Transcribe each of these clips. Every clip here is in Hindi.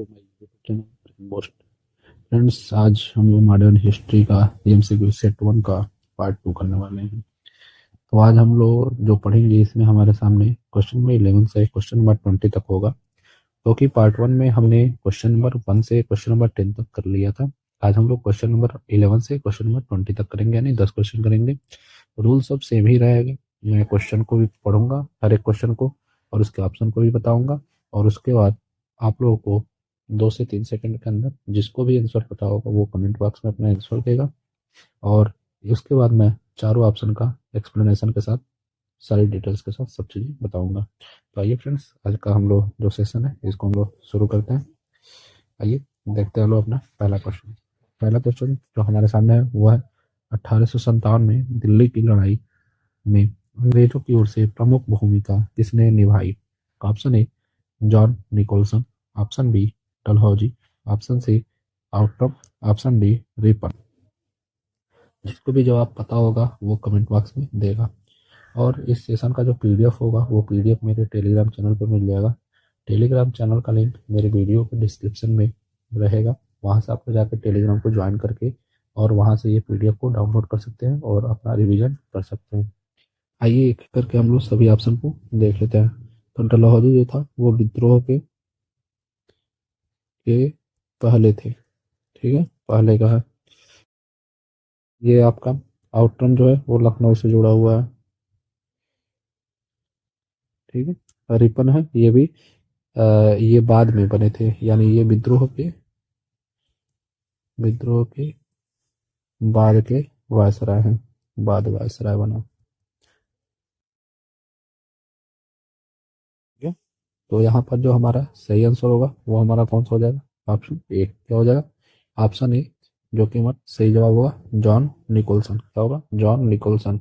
To my YouTube channel most friends. आज हम लोग मॉडर्न हिस्ट्री का एमसीक्यू सेट वन का पार्ट टू करने वाले हैं। तो आज हम लोग जो पढ़ेंगे इसमें हमारे सामने क्वेश्चन नंबर 11 से क्वेश्चन नंबर 20 तक होगा, क्योंकि पार्ट वन में हमने क्वेश्चन नंबर 1 से क्वेश्चन नंबर 10 तक कर लिया था। आज हम लोग क्वेश्चन नंबर 11 से क्वेश्चन नंबर 20 तक करेंगे, यानी 10 क्वेश्चन करेंगे। रूल सब सेम ही रहेगा। मैं क्वेश्चन को भी पढ़ूंगा, हर एक क्वेश्चन को, और उसके ऑप्शन को भी बताऊंगा। और उसके बाद आप लोगों को 2 से 3 सेकंड के अंदर जिसको भी आंसर पता होगा वो कमेंट बॉक्स में अपना आंसर देगा। और उसके बाद मैं चारों ऑप्शन का एक्सप्लेनेशन के साथ, सारी डिटेल्स के साथ सब चीज़ें बताऊंगा। तो आइए फ्रेंड्स, आज का हम लोग जो सेशन है इसको हम लोग शुरू करते हैं। आइए देखते हैं लोग अपना पहला क्वेश्चन। पहला क्वेश्चन जो हमारे सामने है वो है 1857 में दिल्ली की लड़ाई में अंग्रेजों की ओर से प्रमुख भूमिका किसने निभाई? Option A John Nicholson, option B Dalhousie, option C Outram, option D Ripon. जिसको भी जवाब पता होगा वो कमेंट बॉक्स में देगा। और इस सेशन का जो पीडीएफ होगा वो पीडीएफ मेरे टेलीग्राम चैनल पर मिल जाएगा। टेलीग्राम चैनल का लिंक मेरे वीडियो के डिस्क्रिप्शन में रहेगा। वहाँ से आप लोग जाकर टेलीग्राम को ज्वाइन करके और वहाँ से ये पीडीएफ को डाउनलोड कर सकते हैं और अपना रिवीजन कर सकते हैं। आइए एक एक करके हम लोग सभी ऑप्शन को देख लेते हैं। तो डलहौजी जो था वो विद्रोह के पहले थे, ठीक है, पहले का है। ये आपका आउटरम जो है वो लखनऊ से जुड़ा हुआ है, ठीक है। रिपन है, ये भी ये बाद में बने थे, यानी ये विद्रोह के बाद के वायसराय हैं, बाद वायसराय बना, ठीक है। तो यहाँ पर जो हमारा सही आंसर होगा वो हमारा कौन सा हो जाएगा? Option A. क्या हो जाएगा? ऑप्शन ए, जो कि हमारा सही जवाब होगा जॉन निकोलसन। क्या होगा? John Nicholson.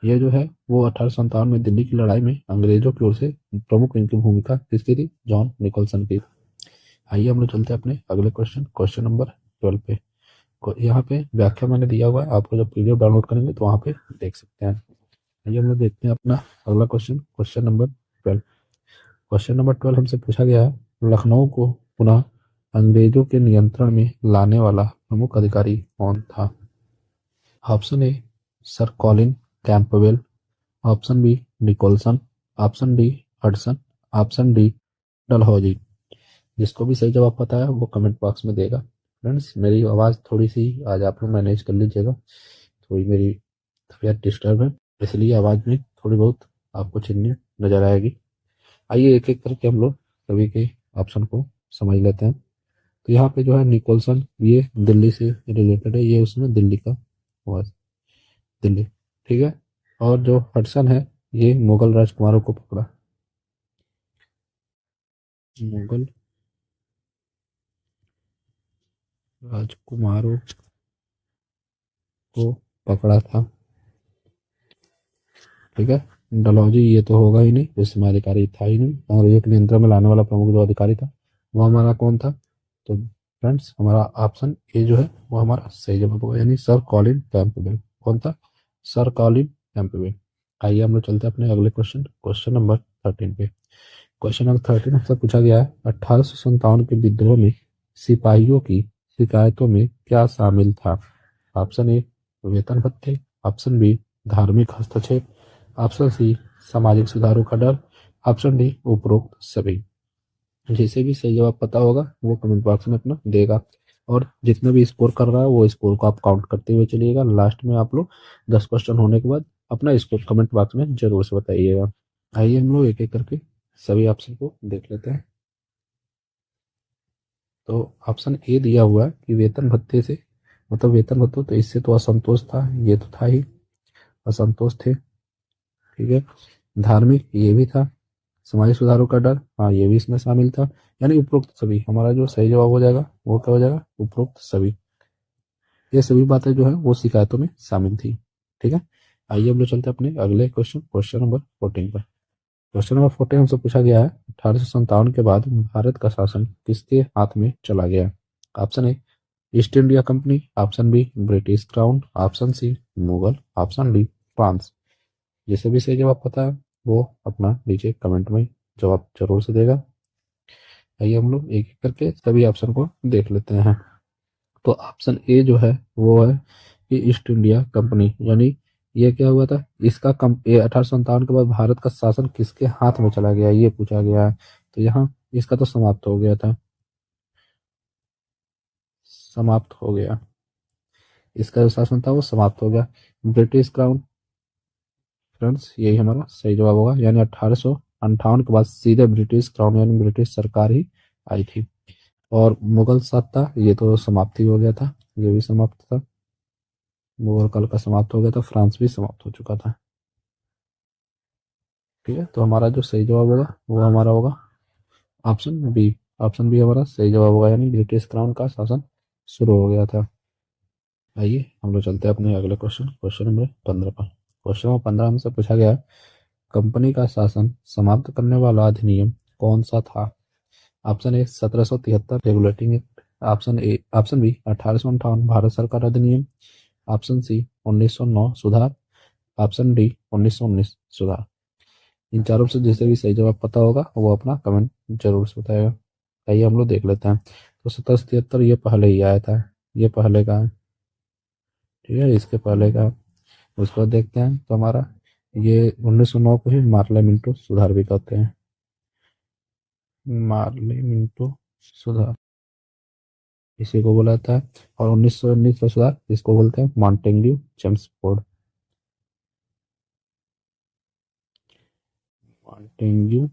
ये जो है वो 1857 में दिल्ली की लड़ाई में अंग्रेजों की ओर से प्रमुख इनकी भूमिका किसकी थी? जॉन निकोलसन की। आइए हम लोग चलते हैं अपने अगले क्वेश्चन, क्वेश्चन नंबर 12 पे। यहाँ पे व्याख्या मैंने दिया हुआ है, आपको जब पीडीएफ डाउनलोड करेंगे तो वहाँ पे देख सकते हैं। आइए हम लोग देखते हैं अपना अगला question, question number 12। Question number 12 हमसे पूछा गया है, लखनऊ को पुनः अंग्रेजों के नियंत्रण में लाने वाला प्रमुख अधिकारी कौन था? Option A sir Colin Campbell, option B Nicholson, option D Hudson, option D Dalhousie. जिसको भी सही जवाब पता है वो कमेंट बॉक्स में देगा। फ्रेंड्स, मेरी आवाज़ थोड़ी सी आज आप लोग मैनेज कर लीजिएगा, थोड़ी मेरी तबीयत डिस्टर्ब है, इसलिए आवाज़ में थोड़ी बहुत आपको चिन्ह नजर आएगी। आइए एक एक करके हम लोग सभी के ऑप्शन को समझ लेते हैं। तो यहाँ पे जो है निकोलसन, ये दिल्ली से रिलेटेड है, ये उसमें दिल्ली का हुआ, दिल्ली, ठीक है। और जो हडसन है ये मुगल राजकुमारों को पकड़ा, मुगल राजकुमारों को पकड़ा था, ठीक है। डलहौजी ये तो होगा ही नहीं, इसमें अधिकारी था ही नहीं। और एक नियंत्रण में लाने वाला प्रमुख जो अधिकारी था वो हमारा कौन था? तो फ्रेंड्स, हमारा ऑप्शन ए जो है वो हमारा सही जवाब होगा, यानी सर कॉलिन कैंपबेल। कौन था? Sir Colin Campbell. आइए हम लोग चलते हैं अपने अगले क्वेश्चन, क्वेश्चन नंबर 13 पे। क्वेश्चन नंबर 13 हमसे पूछा गया है, 1857 के विद्रोह में सिपाहियों की शिकायतों में क्या शामिल था? ऑप्शन ए वेतन भत्ते, ऑप्शन बी धार्मिक हस्तक्षेप, ऑप्शन सी सामाजिक सुधारों का डर, ऑप्शन डी उपरोक्त सभी। जिसे भी सही जवाब पता होगा वो कमेंट बॉक्स में अपना देगा। और जितना भी स्कोर कर रहा है वो स्कोर को आप काउंट करते हुए चलिएगा। लास्ट में आप लोग 10 क्वेश्चन होने के बाद अपना स्कोर कमेंट बॉक्स में जरूर से बताइएगा। आइए हम लोग एक एक करके सभी ऑप्शन को देख लेते हैं। तो ऑप्शन ए दिया हुआ है कि वेतन भत्ते से, मतलब वेतन भत्ते, तो इससे तो असंतोष था, ये तो था ही, असंतोष थे, ठीक है। धार्मिक ये भी था, सामाजिक सुधारों का डर, हाँ ये भी इसमें शामिल था। यानी उपरोक्त सभी हमारा जो सही जवाब हो जाएगा वो क्या हो जाएगा? उपरोक्त सभी। ये सभी बातें जो है वो शिकायतों में शामिल थी, ठीक है। आइए हम लोग चलते हैं अपने अगले क्वेश्चन, क्वेश्चन नंबर 14 पर। क्वेश्चन नंबर 14 हमसे पूछा गया है, 1857 के बाद भारत का शासन किसके हाथ में चला गया? Option A East India Company, option B British crown, option C Mughal, option D France. जिसे भी सही जवाब पता है वो अपना नीचे कमेंट में जवाब जरूर से देगा। आइए हम लोग एक एक करके सभी ऑप्शन को देख लेते हैं। तो ऑप्शन ए जो है वो है कि ईस्ट इंडिया कंपनी, यानी ये क्या हुआ था, इसका 1857 के बाद भारत का शासन किसके हाथ में चला गया, ये पूछा गया है। तो यहाँ इसका तो समाप्त हो गया था, समाप्त हो गया, इसका जो शासन था वो समाप्त हो गया। ब्रिटिश क्राउन, फ्रेंड्स यही हमारा सही जवाब होगा, यानी 1858 के बाद सीधे ब्रिटिश क्राउन यानी ब्रिटिश सरकार ही आई थी। और मुगल सत्ता ये तो समाप्ति हो गया था, ये भी समाप्त था, मुगल काल का समाप्त हो गया था, फ्रांस भी समाप्त हो चुका था। ठीक है, तो हमारा जो सही जवाब होगा वो हमारा होगा ऑप्शन बी। ऑप्शन बी हमारा सही जवाब होगा, यानी ब्रिटिश क्राउन का शासन शुरू हो गया था। आइए हम लोग चलते हैं अपने अगले क्वेश्चन, क्वेश्चन नंबर 15 पर। क्वेश्चन नंबर 15 हमसे पूछा गया, कंपनी का शासन समाप्त करने वाला अधिनियम कौन सा था। Option A 1773 regulating act, option B 1858 Bharat सरकार अधिनियम, ऑप्शन सी 1909 सुधार, ऑप्शन डी 1919 सुधार। इन चारों से जिसे भी सही जवाब पता होगा वो अपना कमेंट जरूर से बताएगा। आइए हम लोग देख लेते हैं। तो 1773 ये पहले ही आया था, ये पहले का है, ठीक है, इसके पहले का। उसके बाद देखते हैं तो हमारा ये 1909 को ही मार्ले मिंटो सुधार भी कहते हैं, मार्ले मिंटो सुधार इसी को बोला जाता है। और 1919 का सुधार इसको बोलते हैं Montague James Ford, Montague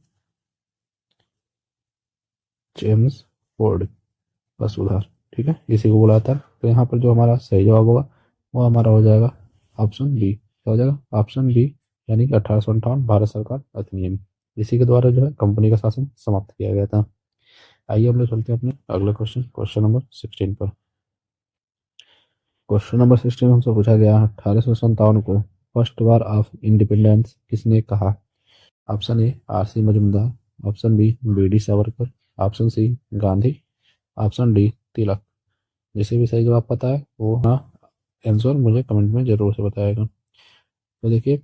James Ford का सुधार, ठीक है, इसी को बोला जाता है। तो यहाँ पर जो हमारा सही जवाब होगा वो हमारा हो जाएगा ऑप्शन बी, क्या हो जाएगा ऑप्शन बी, यानी कि 1858 भारत सरकार अधिनियम, इसी के द्वारा जो है कंपनी का शासन समाप्त किया गया था। आइए हम लोग चलते हैं अपने अगले क्वेश्चन, क्वेश्चन नंबर 16 पर। क्वेश्चन नंबर 16 हमसे पूछा गया 1857 को फर्स्ट वार ऑफ इंडिपेंडेंस किसने कहा। Option A R C. Majumdar, option B B D. Savarkar, option C Gandhi, option D Tilak. जिसे भी सही जवाब पता है वो हाँ आंसर मुझे कमेंट में जरूर से बताएगा। तो देखिए,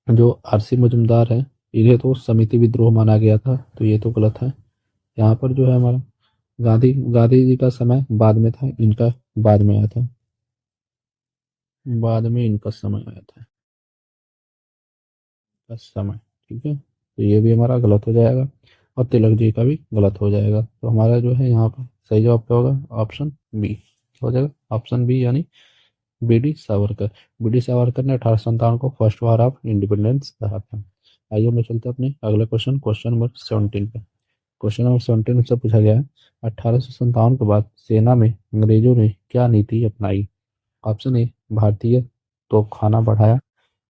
जो आर.सी. मजूमदार है इन्हें तो समिति विद्रोह माना गया था, तो ये तो गलत है। यहाँ पर जो है हमारा गांधी जी का समय बाद में था, इनका बाद में आया था, बाद में इनका समय आया था, का समय, ठीक है, तो ये भी हमारा गलत हो जाएगा और तिलक जी का भी गलत हो जाएगा। तो हमारा जो है यहाँ पर सही जवाब क्या होगा ऑप्शन बी, क्या हो जाएगा ऑप्शन बी, यानी बी.डी. सावरकर। बी.डी. सावरकर ने 1857 को फर्स्ट वार ऑफ इंडिपेंडेंस कहा था। आइए हम लोग चलते हैं अपने अगले क्वेश्चन, क्वेश्चन नंबर 17 पे। क्वेश्चन नंबर 17 से पूछा गया है 1857 के बाद सेना में अंग्रेजों ने क्या नीति अपनाई। ऑप्शन ए भारतीय तोपखाना बढ़ाया,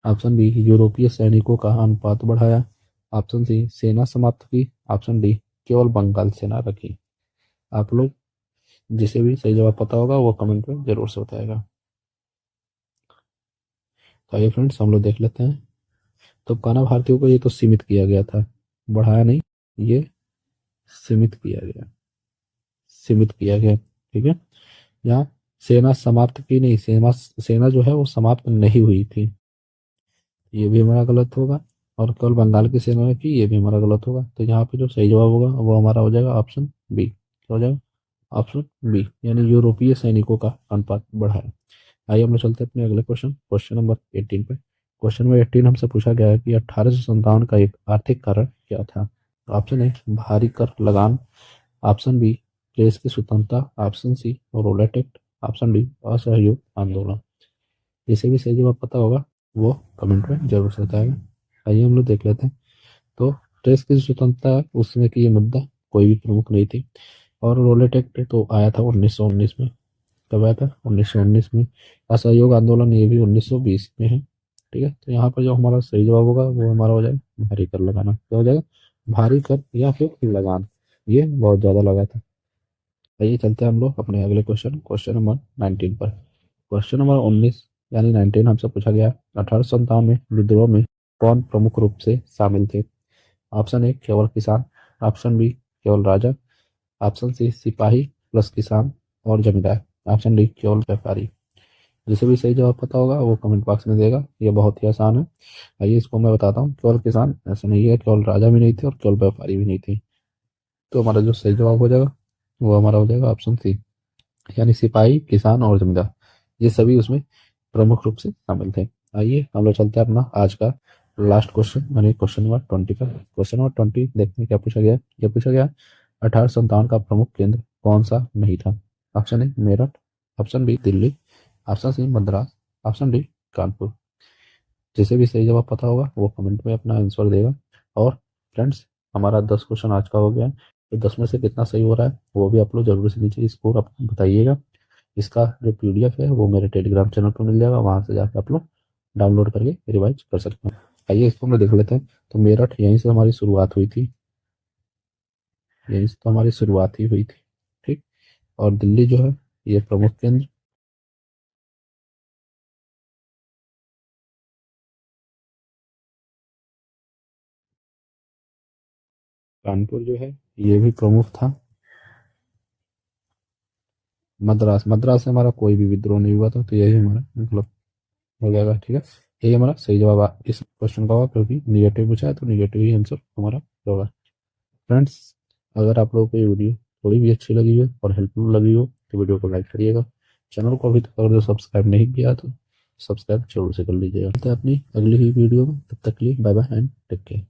ऑप्शन बी यूरोपीय सैनिकों का अनुपात बढ़ाया, ऑप्शन सी सेना समाप्त की, ऑप्शन डी केवल बंगाल सेना रखी। आप लोग जिसे भी सही जवाब पता होगा वो कमेंट में जरूर से बताएगा। तो आइए फ्रेंड्स हम लोग देख लेते हैं। तो काना भारतीयों को ये तो सीमित किया गया था, बढ़ाया नहीं, ये सीमित किया गया, सीमित किया गया, ठीक है। यहाँ सेना समाप्त की नहीं, सेना सेना जो है वो समाप्त नहीं हुई थी, ये भी हमारा गलत होगा। और केवल बंगाल की सेना ने की, ये भी हमारा गलत होगा। तो यहाँ पे जो सही जवाब होगा वो हमारा हो जाएगा ऑप्शन बी, क्या हो जाएगा ऑप्शन बी, यानी यूरोपीय सैनिकों का अनुपात बढ़ाया। आइए हम लोग चलते हैं अपने अगले क्वेश्चन, क्वेश्चन नंबर 18 पे। क्वेश्चन नंबर 18 हमसे पूछा गया है कि 1857 का एक आर्थिक कारण क्या था। ऑप्शन ए भारी कर लगान, ऑप्शन बी प्रेस की स्वतंत्रता, option C Rowlatt Act, option D असहयोग आंदोलन। जिसे भी सही जवाब पता होगा वो कमेंट में जरूर से बताएगा। आइए हम लोग देख लेते हैं। तो प्रेस की स्वतंत्रता उस समय की ये मुद्दा कोई भी प्रमुख नहीं थी। और रोलेट एक्ट तो आया था 1919 में, कब आया था 1919 में। असहयोग आंदोलन ये भी 1920 में है, ठीक है। तो यहाँ पर जो हमारा सही जवाब होगा वो हमारा हो जाएगा भारी कर लगाना, क्या हो जाएगा भारी कर या फिर लगान, ये बहुत ज्यादा लगा था। आइए चलते हैं हम लोग अपने अगले क्वेश्चन, क्वेश्चन नंबर 19 पर। क्वेश्चन नंबर 19 यानी 19 हमसे पूछा गया 1857 में विद्रोह में कौन प्रमुख रूप से शामिल थे। ऑप्शन ए केवल किसान, ऑप्शन बी केवल राजा, ऑप्शन सी सिपाही प्लस किसान और जमींदार, ऑप्शन डी केवल व्यापारी। जिसे भी सही जवाब पता होगा वो कमेंट बॉक्स में देगा। ये बहुत ही आसान है। आइए इसको मैं बताता हूँ। केवल किसान ऐसा नहीं है, केवल राजा भी नहीं थे और केवल व्यापारी भी नहीं थे। तो हमारा जो सही जवाब हो जाएगा वो हमारा हो जाएगा ऑप्शन सी, यानी सिपाही, किसान और जमींदार। ये सभी उसमें प्रमुख रूप से शामिल थे। आइए हम लोग चलते हैं अपना आज का लास्ट क्वेश्चन, यानी क्वेश्चन नंबर 20 का। क्वेश्चन नंबर 20 देखते हैं क्या पूछा गया है। क्या पूछा गया, 1857 का प्रमुख केंद्र कौन सा नहीं था? Option A Meerut, option B Delhi, option C Madras, option D Kanpur. जिसे भी सही जवाब पता होगा वो कमेंट में अपना आंसर देगा। और फ्रेंड्स, हमारा 10 क्वेश्चन आज का हो गया है। तो 10 में से कितना सही हो रहा है वो भी आप लोग जरूर से नीचे स्कोर आप बताइएगा। इसका जो पीडीएफ है वो मेरे टेलीग्राम चैनल पर मिल जाएगा, वहां से जाकर आप लोग डाउनलोड करके रिवाइज कर सकते हैं। आइए इसको हम लोग देख लेते हैं। तो मेरठ यहीं से हमारी शुरुआत हुई थी, यहीं से तो हमारी शुरुआत ही हुई थी। ठीक। और दिल्ली जो है ये प्रमुख केंद्र, कानपुर जो है ये भी प्रमुख था। मद्रास, मद्रास से हमारा कोई भी विद्रोह नहीं हुआ था, तो यही हमारा मतलब हो जाएगा। ठीक है, यही हमारा सही जवाब इस क्वेश्चन का होगा, क्योंकि निगेटिव पूछा है तो निगेटिव ही आंसर हमारा होगा। फ्रेंड्स, अगर आप लोगों को ये वीडियो थोड़ी भी अच्छी लगी हो और हेल्पफुल लगी हो तो वीडियो को लाइक करिएगा। चैनल को अभी तक अगर जो सब्सक्राइब नहीं किया तो सब्सक्राइब जरूर से कर लीजिएगा। मिलते हैं अपनी अगली ही वीडियो में, तब तक के लिए bye bye and take care.